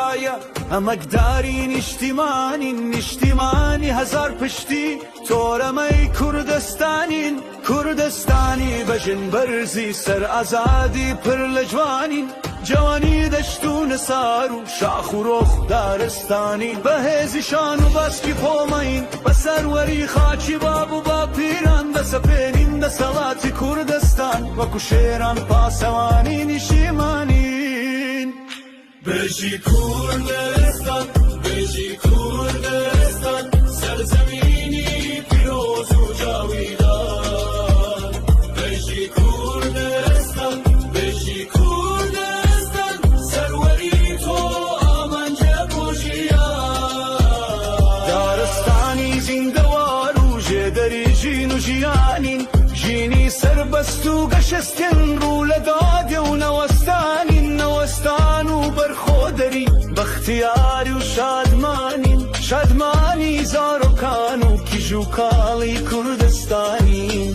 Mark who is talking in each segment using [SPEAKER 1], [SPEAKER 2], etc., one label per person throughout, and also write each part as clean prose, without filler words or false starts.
[SPEAKER 1] دایە ئەمەکداری نیشتیمانی هەزار پشتی تۆرەمەی کوردستانی بەژن بەرزی سەر ئازادی پڕ لە جوانین جوانی دەشت و نەسار و شاخ و ڕۆخ دارستانی بەهێزی شان و باسکی پۆمەین بەسەروەری خاچی باب و باپیران دەسەپێنین دەسەڵاتی کوردستان وەکو شێران پاسەوانی نیشیمانین بێژی کوردستان بێژی کوردستان سەرزەمینی پیرۆز و جاویدان بێژی کوردستان بێژی کوردستان سەروەری تۆ ئامانجە بۆ ژیان دارستانی زیندەوار و ژێدەری ژین و ژیانین ژینی سەربەست و گەشەستێن ڕوو لە دادێ و نەوەستان و بەرخۆدەری بەختیاری و شادمانی زارۆکان و کیژ و کاڵی کوردستانی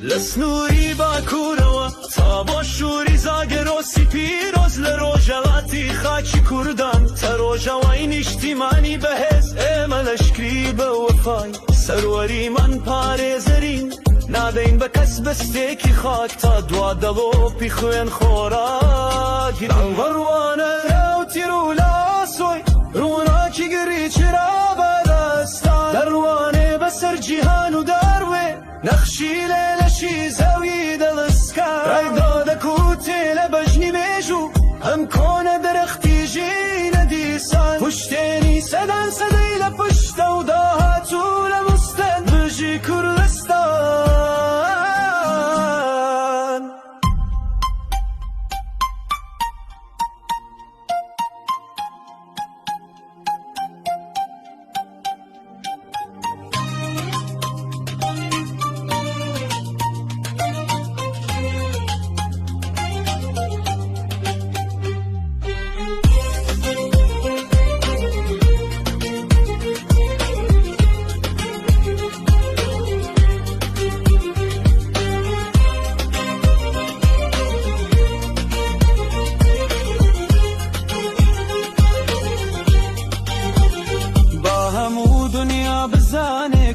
[SPEAKER 1] لە سنووری باکوورەوە تا بۆ شووری زاگەرۆسی پیرۆز لە ڕۆژەڵاتی خاچی کوردان تا ڕۆژەوای نیشتیمانی بەهێز ئێمە لەشکری بە وەفای سەروەریمان پارێزەرین نادەین بە کەس بەستێکی خاک تا دوا دەڵۆپی خوێن خۆراکی ڕەوانە راوتیر و لاسۆی ڕووناکی گری چرا بەدەستان دەڕوانێ بەسەر جیهان و دەروێ نەخشی لێ لەشی زەوی دڵسکار ڕایدا دەکوتێ لە بەژنی مێژ و هەم کۆنە دەرەختی ژینە دیسان پشتێنی سەدان سەدەی لە پشتە و داهاتوو لە مستەن بژی کوردستان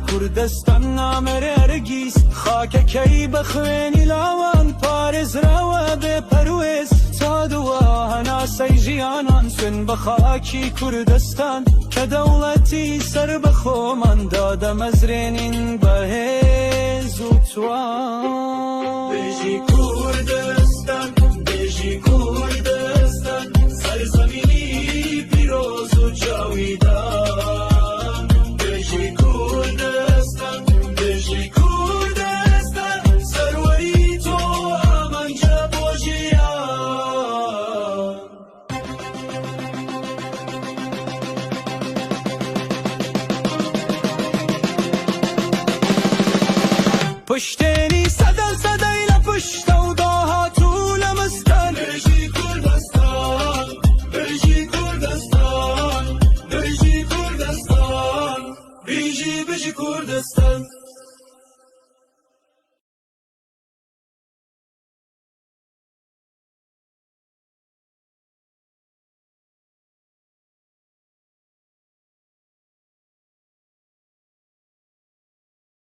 [SPEAKER 1] کوردستان نامەرێ هەرگیز خاکەکەی بە خوێنی لاوان پارێزراوە بێ پەروێز تا دووە هەناسەی ژیانان سوێن بە خاکی کوردستان کە دەوڵەتی سەر بە خۆماندا دەمەزرێنین بەهێز و توان بێژی کوردستان بێژی کوردستان سەرزەمینی پیرۆز و جاویدان بێژی کوردستان بێژی کوردستان سەروەری تۆ ئامانجە بۆ ژیان پشتێنی سەدەن سەدەی لە پشتە و داهاتوو لە مستەن بێژی کوردستان بێژی کوردستان بێژی کوردستان بێژی کوردستان